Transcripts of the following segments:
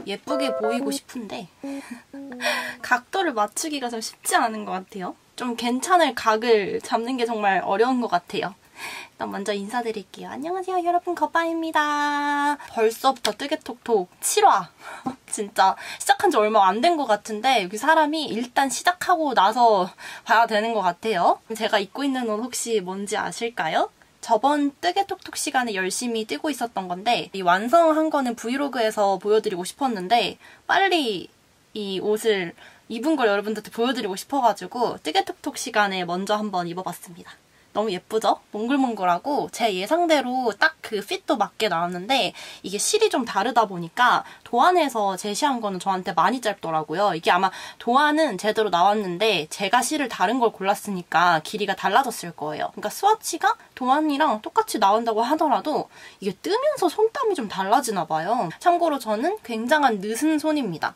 예쁘게 보이고 싶은데 각도를 맞추기가 좀 쉽지 않은 것 같아요. 좀 괜찮을 각을 잡는 게 정말 어려운 것 같아요. 일단 먼저 인사드릴게요. 안녕하세요 여러분, 거빠입니다. 벌써부터 뜨개톡톡 7화 진짜 시작한 지 얼마 안 된 것 같은데 여기 사람이 일단 시작하고 나서 봐야 되는 것 같아요. 제가 입고 있는 옷 혹시 뭔지 아실까요? 저번 뜨개톡톡 시간에 열심히 뜨고 있었던 건데 이 완성한 거는 브이로그에서 보여드리고 싶었는데 빨리 이 옷을 입은 걸 여러분들한테 보여드리고 싶어가지고 뜨개톡톡 시간에 먼저 한번 입어봤습니다. 너무 예쁘죠? 몽글몽글하고 제 예상대로 딱 그 핏도 맞게 나왔는데 이게 실이 좀 다르다 보니까 도안에서 제시한 거는 저한테 많이 짧더라고요. 이게 아마 도안은 제대로 나왔는데 제가 실을 다른 걸 골랐으니까 길이가 달라졌을 거예요. 그러니까 스와치가 도안이랑 똑같이 나온다고 하더라도 이게 뜨면서 손땀이 좀 달라지나 봐요. 참고로 저는 굉장한 느슨 손입니다.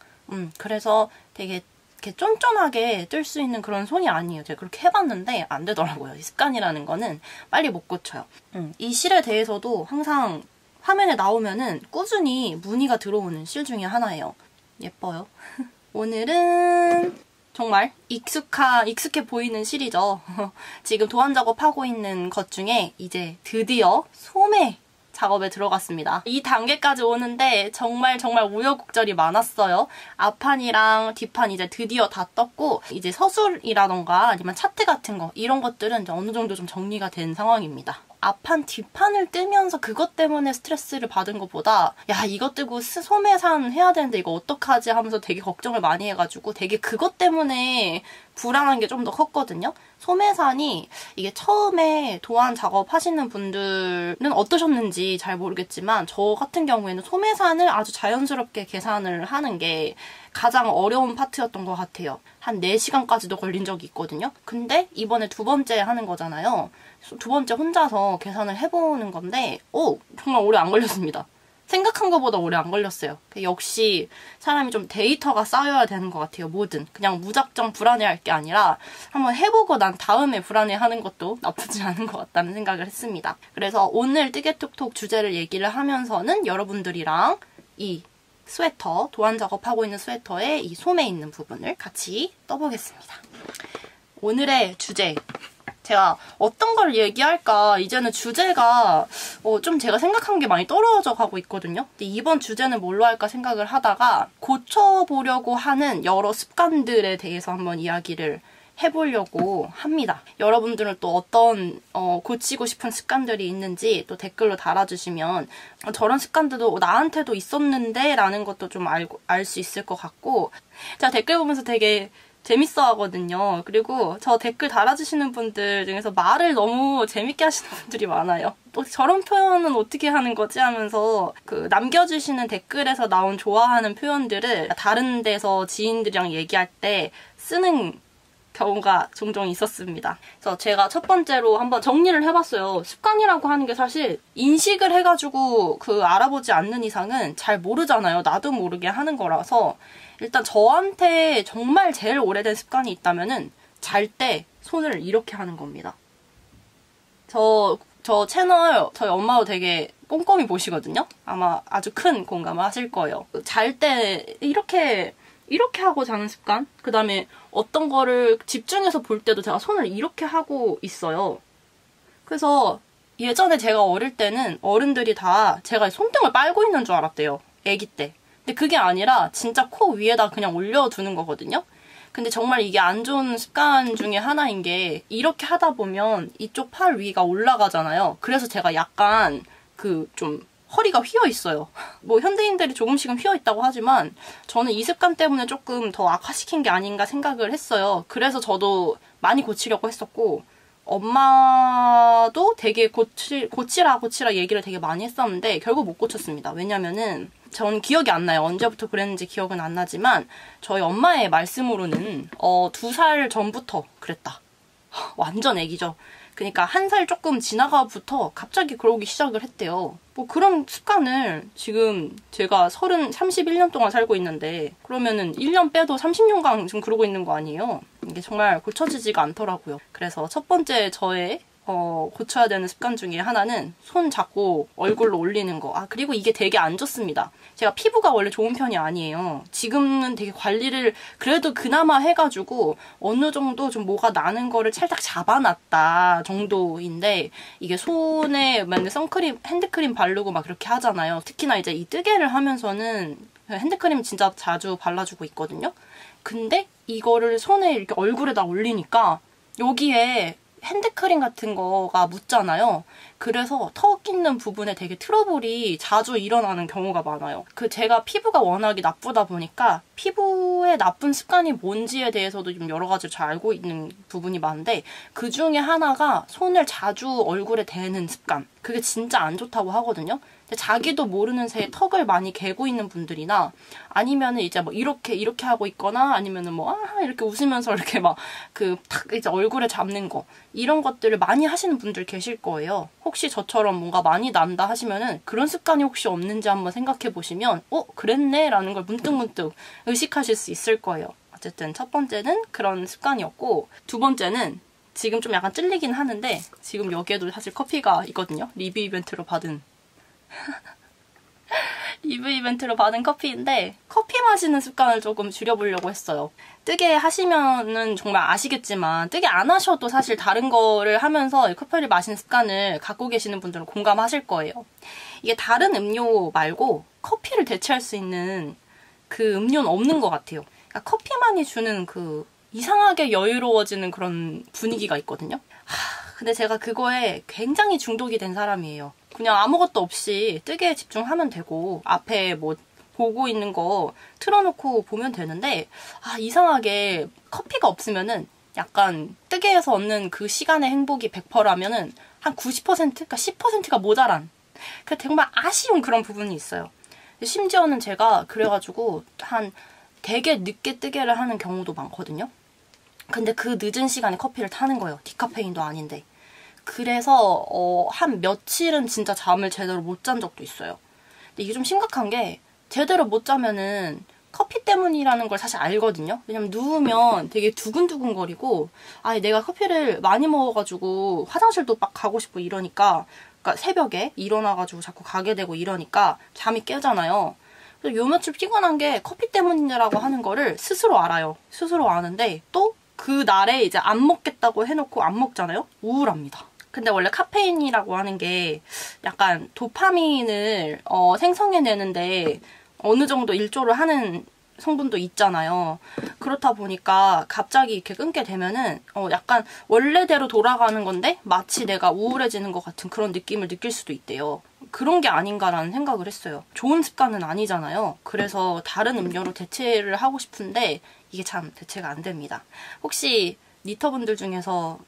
그래서 되게 이렇게 쫀쫀하게 뜰 수 있는 그런 손이 아니에요. 제가 그렇게 해봤는데 안 되더라고요. 이 습관이라는 거는 빨리 못 고쳐요. 이 실에 대해서도 항상 화면에 나오면은 꾸준히 문의가 들어오는 실 중에 하나예요. 예뻐요. 오늘은 정말 익숙해 보이는 실이죠. 지금 도안 작업하고 있는 것 중에 이제 드디어 소매 작업에 들어갔습니다. 이 단계까지 오는데 정말 우여곡절이 많았어요. 앞판이랑 뒷판 이제 드디어 다 떴고 이제 서술이라던가 아니면 차트 같은 거 이런 것들은 이제 어느 정도 좀 정리가 된 상황입니다. 앞판, 뒷판을 뜨면서 그것 때문에 스트레스를 받은 것보다 야 이거 뜨고 소매산 해야 되는데 이거 어떡하지 하면서 되게 걱정을 많이 해가지고 되게 그것 때문에 불안한 게 좀 더 컸거든요. 소매산이 이게 처음에 도안 작업하시는 분들은 어떠셨는지 잘 모르겠지만 저 같은 경우에는 소매산을 아주 자연스럽게 계산을 하는 게 가장 어려운 파트였던 것 같아요. 한 4시간까지도 걸린 적이 있거든요. 근데 이번에 두 번째 하는 거잖아요. 두 번째 혼자서 계산을 해보는 건데 정말 오래 안 걸렸습니다. 생각한 것보다 오래 안 걸렸어요. 역시 사람이 좀 데이터가 쌓여야 되는 것 같아요. 뭐든. 그냥 무작정 불안해할 게 아니라 한번 해보고 난 다음에 불안해하는 것도 나쁘지 않은 것 같다는 생각을 했습니다. 그래서 오늘 뜨개톡톡 주제를 얘기를 하면서는 여러분들이랑 이 스웨터, 도안 작업하고 있는 스웨터의 이 소매 있는 부분을 같이 떠보겠습니다. 오늘의 주제. 제가 어떤 걸 얘기할까 이제는 주제가 좀 제가 생각한 게 많이 떨어져 가고 있거든요. 근데 이번 주제는 뭘로 할까 생각을 하다가 고쳐보려고 하는 여러 습관들에 대해서 한번 이야기를 해보려고 합니다. 여러분들은 또 어떤 고치고 싶은 습관들이 있는지 또 댓글로 달아주시면 저런 습관들도 나한테도 있었는데 라는 것도 좀 알 수 있을 것 같고 제가 댓글 보면서 되게 재밌어 하거든요. 그리고 저 댓글 달아주시는 분들 중에서 말을 너무 재밌게 하시는 분들이 많아요. 또 저런 표현은 어떻게 하는 거지 하면서 그 남겨주시는 댓글에서 나온 좋아하는 표현들을 다른 데서 지인들이랑 얘기할 때 쓰는 경우가 종종 있었습니다. 그래서 제가 첫 번째로 한번 정리를 해봤어요. 습관이라고 하는 게 사실 인식을 해가지고 알아보지 않는 이상은 잘 모르잖아요. 나도 모르게 하는 거라서 일단 저한테 정말 제일 오래된 습관이 있다면은 잘 때 손을 이렇게 하는 겁니다. 저 채널 저희 엄마도 되게 꼼꼼히 보시거든요. 아마 아주 큰 공감을 하실 거예요. 잘 때 이렇게 하고 자는 습관? 그 다음에 어떤 거를 집중해서 볼 때도 제가 손을 이렇게 하고 있어요. 그래서 예전에 제가 어릴 때는 어른들이 다 제가 손등을 빨고 있는 줄 알았대요. 아기 때. 근데 그게 아니라 진짜 코 위에다 그냥 올려두는 거거든요. 근데 정말 이게 안 좋은 습관 중에 하나인 게 이렇게 하다 보면 이쪽 팔 위가 올라가잖아요. 그래서 제가 약간 좀 허리가 휘어 있어요. 뭐 현대인들이 조금씩은 휘어 있다고 하지만 저는 이 습관 때문에 조금 더 악화시킨 게 아닌가 생각을 했어요. 그래서 저도 많이 고치려고 했었고 엄마도 되게 고치라 얘기를 되게 많이 했었는데 결국 못 고쳤습니다. 왜냐면은 전 기억이 안 나요. 언제부터 그랬는지 기억은 안 나지만 저희 엄마의 말씀으로는 2살 전부터 그랬다. 완전 애기죠. 그러니까 1살 조금 지나가부터 갑자기 그러기 시작을 했대요. 뭐 그런 습관을 지금 제가 31년 동안 살고 있는데 그러면은 1년 빼도 30년간 지금 그러고 있는 거 아니에요? 이게 정말 고쳐지지가 않더라고요. 그래서 첫 번째 저의 고쳐야 되는 습관 중에 하나는 손 잡고 얼굴로 올리는 거. 그리고 이게 되게 안 좋습니다. 제가 피부가 원래 좋은 편이 아니에요. 지금은 되게 관리를 그래도 그나마 해가지고 어느 정도 좀 뭐가 나는 거를 살짝 잡아놨다 정도인데, 이게 손에 만약 선크림, 핸드크림 바르고 막 그렇게 하잖아요. 특히나 이제 이 뜨개를 하면서는 핸드크림 진짜 자주 발라주고 있거든요. 근데 이거를 손에 이렇게 얼굴에다 올리니까 여기에 핸드크림 같은 거가 묻잖아요. 그래서 턱 있는 부분에 되게 트러블이 자주 일어나는 경우가 많아요. 제가 피부가 워낙에 나쁘다 보니까 피부에 나쁜 습관이 뭔지에 대해서도 좀 여러 가지를 잘 알고 있는 부분이 많은데, 그 중에 하나가 손을 자주 얼굴에 대는 습관. 그게 진짜 안 좋다고 하거든요. 자기도 모르는 새에 턱을 많이 개고 있는 분들이나, 아니면은 이제 뭐 이렇게 하고 있거나, 아니면은 뭐 이렇게 웃으면서 이렇게 막 탁 이제 얼굴에 잡는 거, 이런 것들을 많이 하시는 분들 계실 거예요. 혹시 저처럼 뭔가 많이 난다 하시면은 그런 습관이 혹시 없는지 한번 생각해 보시면 그랬네 라는 걸 문득문득 의식하실 수 있을 거예요. 어쨌든 첫 번째는 그런 습관이었고, 두 번째는 지금 좀 약간 찔리긴 하는데, 지금 여기에도 사실 커피가 있거든요. 리뷰 이벤트로 받은 커피인데, 커피 마시는 습관을 조금 줄여보려고 했어요. 뜨개 하시면은 정말 아시겠지만, 뜨개 안 하셔도 사실 다른 거를 하면서 커피를 마시는 습관을 갖고 계시는 분들은 공감하실 거예요. 이게 다른 음료 말고 커피를 대체할 수 있는 그 음료는 없는 것 같아요. 그러니까 커피만이 주는 이상하게 여유로워지는 그런 분위기가 있거든요. 근데 제가 그거에 굉장히 중독이 된 사람이에요. 그냥 아무것도 없이 뜨개에 집중하면 되고, 앞에 뭐 보고 있는 거 틀어놓고 보면 되는데, 이상하게 커피가 없으면은 약간 뜨개에서 얻는 그 시간의 행복이 100%라면은 한 90%? 그러니까 10%가 모자란, 정말 아쉬운 그런 부분이 있어요. 심지어는 제가 그래가지고 되게 늦게 뜨개를 하는 경우도 많거든요. 근데 그 늦은 시간에 커피를 타는 거예요. 디카페인도 아닌데. 그래서 한 며칠은 진짜 잠을 제대로 못 잔 적도 있어요. 근데 이게 좀 심각한 게, 제대로 못 자면은 커피 때문이라는 걸 사실 알거든요. 왜냐면 누우면 되게 두근두근거리고, 내가 커피를 많이 먹어가지고 화장실도 막 가고 싶고 이러니까, 그러니까 새벽에 일어나가지고 자꾸 가게 되고 이러니까 잠이 깨잖아요. 그래서 요 며칠 피곤한 게 커피 때문이라고 하는 거를 스스로 알아요. 스스로 아는데 또 그 날에 이제 안 먹겠다고 해놓고 안 먹잖아요? 우울합니다. 근데 원래 카페인이라고 하는 게 약간 도파민을 생성해내는데 어느 정도 일조를 하는 성분도 있잖아요. 그렇다 보니까 갑자기 이렇게 끊게 되면은 약간 원래대로 돌아가는 건데 마치 내가 우울해지는 것 같은 그런 느낌을 느낄 수도 있대요. 그런 게 아닌가라는 생각을 했어요. 좋은 습관은 아니잖아요. 그래서 다른 음료로 대체를 하고 싶은데 이게 참 대체가 안 됩니다. 혹시 니터분들 중에서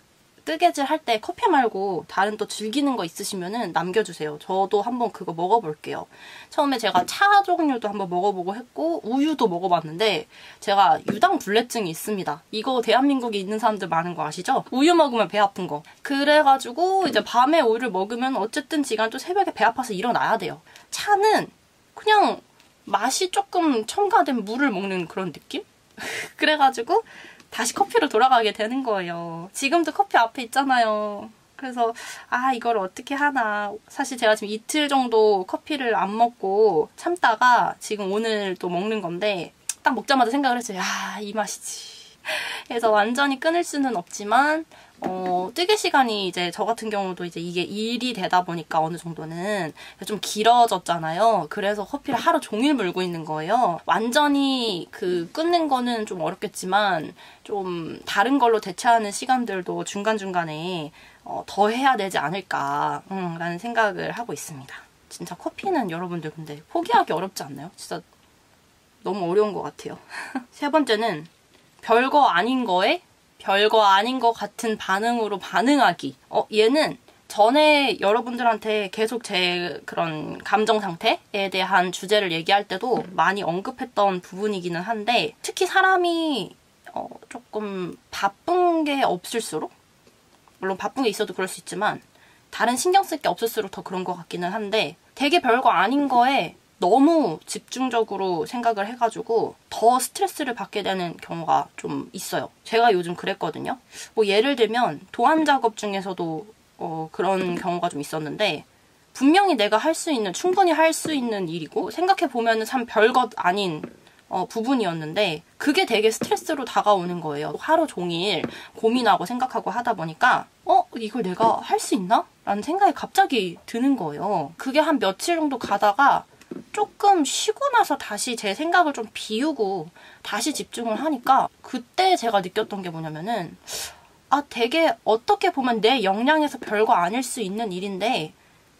뜨개질 할 때 커피 말고 다른 또 즐기는 거 있으시면은 남겨주세요. 저도 한번 그거 먹어볼게요. 처음에 제가 차 종류도 한번 먹어보고 했고, 우유도 먹어봤는데 제가 유당불내증이 있습니다. 이거 대한민국에 있는 사람들 많은 거 아시죠? 우유 먹으면 배 아픈 거. 그래가지고 이제 밤에 우유를 먹으면 어쨌든 지금 또 새벽에 배 아파서 일어나야 돼요. 차는 그냥 맛이 조금 첨가된 물을 먹는 그런 느낌? 그래가지고 다시 커피로 돌아가게 되는 거예요. 지금도 커피 앞에 있잖아요. 그래서 이걸 어떻게 하나. 사실 제가 지금 이틀 정도 커피를 안 먹고 참다가 지금 오늘 또 먹는 건데, 딱 먹자마자 생각을 했어요. 이 맛이지. 그래서 완전히 끊을 수는 없지만 뜨개 시간이 이제 저 같은 경우도 이제 이게 일이 되다 보니까 어느 정도는 좀 길어졌잖아요. 그래서 커피를 하루 종일 물고 있는 거예요. 완전히 끊는 거는 좀 어렵겠지만 좀 다른 걸로 대체하는 시간들도 중간중간에 더 해야 되지 않을까 라는 생각을 하고 있습니다. 진짜 커피는 여러분들 근데 포기하기 어렵지 않나요? 진짜 너무 어려운 것 같아요. 세 번째는 별거 아닌 거에 별거 아닌 것 같은 반응으로 반응하기. 얘는 전에 여러분들한테 계속 제 그런 감정 상태에 대한 주제를 얘기할 때도 많이 언급했던 부분이기는 한데, 특히 사람이 조금 바쁜 게 없을수록, 물론 바쁜 게 있어도 그럴 수 있지만 다른 신경 쓸 게 없을수록 더 그런 것 같기는 한데, 되게 별거 아닌 거에 너무 집중적으로 생각을 해가지고 더 스트레스를 받게 되는 경우가 좀 있어요. 제가 요즘 그랬거든요. 뭐 예를 들면 도안 작업 중에서도 그런 경우가 좀 있었는데 분명히 내가 할 수 있는, 충분히 할 수 있는 일이고 생각해보면 참 별것 아닌 부분이었는데 그게 되게 스트레스로 다가오는 거예요. 하루 종일 고민하고 생각하고 하다 보니까 이걸 내가 할 수 있나? 라는 생각이 갑자기 드는 거예요. 그게 한 며칠 정도 가다가 조금 쉬고 나서 다시 제 생각을 좀 비우고 다시 집중을 하니까 그때 제가 느꼈던 게 뭐냐면은 되게 어떻게 보면 내 역량에서 별거 아닐 수 있는 일인데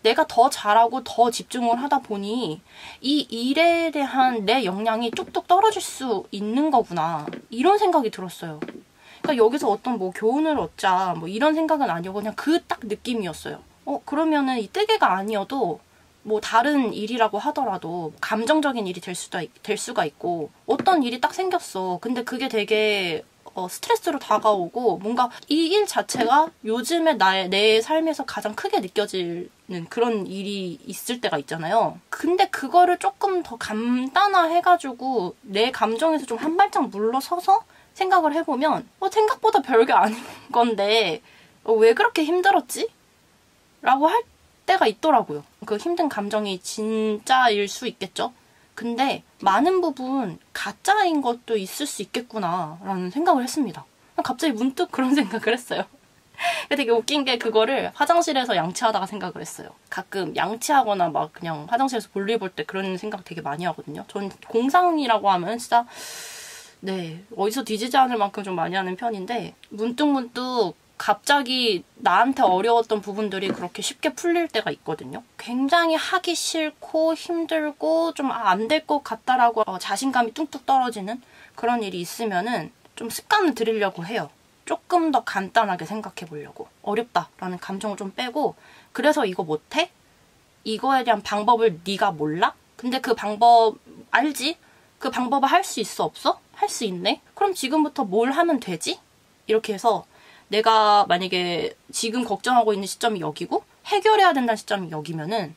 내가 더 잘하고 더 집중을 하다 보니 이 일에 대한 내 역량이 뚝뚝 떨어질 수 있는 거구나. 이런 생각이 들었어요. 그러니까 여기서 어떤 뭐 교훈을 얻자 뭐 이런 생각은 아니고 그냥 그 딱 느낌이었어요. 그러면은 이 뜨개가 아니어도 뭐 다른 일이라고 하더라도 감정적인 일이 될 수가 있고 어떤 일이 딱 생겼어. 근데 그게 되게 스트레스로 다가오고 뭔가 이 일 자체가 요즘에 내 삶에서 가장 크게 느껴지는 그런 일이 있을 때가 있잖아요. 근데 그거를 조금 더 간단화해가지고 내 감정에서 좀 한 발짝 물러서서 생각을 해보면 생각보다 별게 아닌 건데 왜 그렇게 힘들었지? 라고 할 때가 있더라고요. 그 힘든 감정이 진짜일 수 있겠죠? 근데 많은 부분 가짜인 것도 있을 수 있겠구나 라는 생각을 했습니다. 갑자기 문득 그런 생각을 했어요. 되게 웃긴 게 그거를 화장실에서 양치하다가 생각을 했어요. 가끔 양치하거나 막 그냥 화장실에서 볼일 볼 때 그런 생각 되게 많이 하거든요. 전 공상이라고 하면 진짜 어디서 뒤지지 않을 만큼 좀 많이 하는 편인데 문득 갑자기 나한테 어려웠던 부분들이 그렇게 쉽게 풀릴 때가 있거든요. 굉장히 하기 싫고 힘들고 좀 안 될 것 같다라고 자신감이 뚝뚝 떨어지는 그런 일이 있으면은 좀 습관을 들이려고 해요. 조금 더 간단하게 생각해 보려고. 어렵다라는 감정을 좀 빼고 그래서 이거 못해? 이거에 대한 방법을 네가 몰라? 근데 그 방법 알지? 그 방법을 할 수 있어 없어? 할 수 있네? 그럼 지금부터 뭘 하면 되지? 이렇게 해서 내가 만약에 지금 걱정하고 있는 시점이 여기고 해결해야 된다는 시점이 여기면은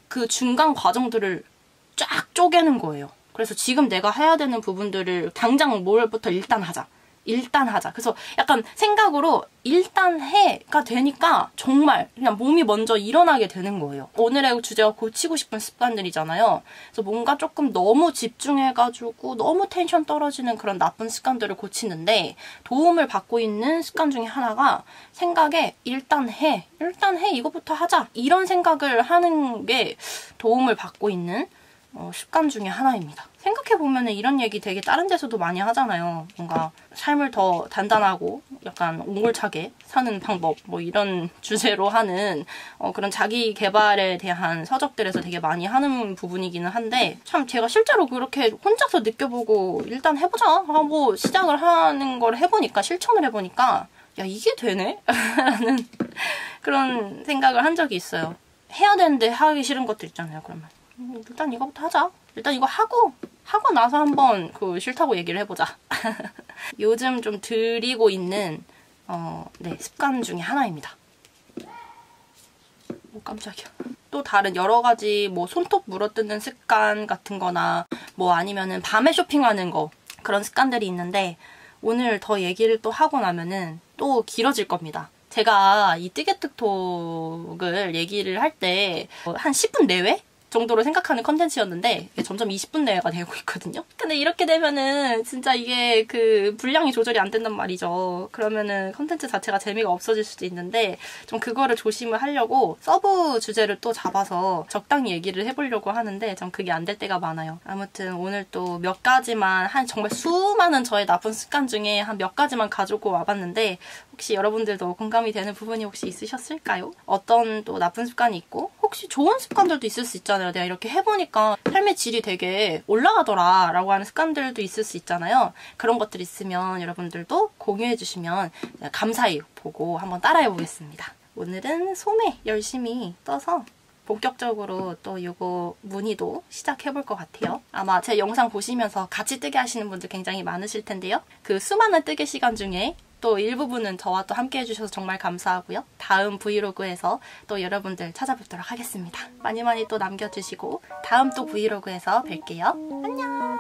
그 중간 과정들을 쫙 쪼개는 거예요. 그래서 지금 내가 해야 되는 부분들을 당장 뭘부터 일단 하자. 그래서 약간 생각으로 일단 해가 되니까 정말 그냥 몸이 먼저 일어나게 되는 거예요. 오늘의 주제가 고치고 싶은 습관들이잖아요. 그래서 뭔가 조금 너무 집중해가지고 너무 텐션 떨어지는 그런 나쁜 습관들을 고치는데 도움을 받고 있는 습관 중에 하나가 생각에 일단 해, 이거부터 하자. 이런 생각을 하는 게 도움을 받고 있는 습관 중에 하나입니다. 생각해보면 이런 얘기 되게 다른 데서도 많이 하잖아요. 뭔가 삶을 더 단단하고 약간 옹골차게 사는 방법 뭐 이런 주제로 하는 그런 자기 개발에 대한 서적들에서 되게 많이 하는 부분이기는 한데 참 제가 실제로 그렇게 혼자서 느껴보고 일단 해보자 하고 시작을 하는 걸 해보니까 실천을 해보니까 야 이게 되네? 라는 그런 생각을 한 적이 있어요. 해야 되는데 하기 싫은 것들 있잖아요. 그러면 일단 이거부터 하자. 일단 이거 하고 나서 한번 그 싫다고 얘기를 해보자. 요즘 좀 들이고 있는 습관 중에 하나입니다. 깜짝이야. 또 다른 여러 가지 뭐 손톱 물어뜯는 습관 같은 거나 뭐 아니면은 밤에 쇼핑하는 거 그런 습관들이 있는데 오늘 더 얘기를 또 하고 나면은 또 길어질 겁니다. 제가 이 뜨개톡톡을 얘기를 할 때 한 10분 내외? 정도로 생각하는 컨텐츠였는데 점점 20분 내외가 되고 있거든요. 근데 이렇게 되면은 진짜 이게 그 분량이 조절이 안 된단 말이죠. 그러면은 컨텐츠 자체가 재미가 없어질 수도 있는데 좀 그거를 조심을 하려고 서브 주제를 또 잡아서 적당히 얘기를 해보려고 하는데 전 그게 안 될 때가 많아요. 아무튼 오늘 또 몇 가지만 정말 수많은 저의 나쁜 습관 중에 한 몇 가지만 가지고 와봤는데 혹시 여러분들도 공감이 되는 부분이 혹시 있으셨을까요? 어떤 또 나쁜 습관이 있고 혹시 좋은 습관들도 있을 수 있잖아요. 내가 이렇게 해보니까 삶의 질이 되게 올라가더라 라고 하는 습관들도 있을 수 있잖아요. 그런 것들 있으면 여러분들도 공유해주시면 감사히 보고 한번 따라해보겠습니다. 오늘은 소매 열심히 떠서 본격적으로 또 이거 무늬도 시작해볼 것 같아요. 아마 제 영상 보시면서 같이 뜨개 하시는 분들 굉장히 많으실 텐데요. 그 수많은 뜨개 시간 중에 또 일부분은 저와 또 함께 해주셔서 정말 감사하고요. 다음 브이로그에서 또 여러분들 찾아뵙도록 하겠습니다. 많이 많이 또 남겨주시고 다음 또 브이로그에서 뵐게요. 안녕.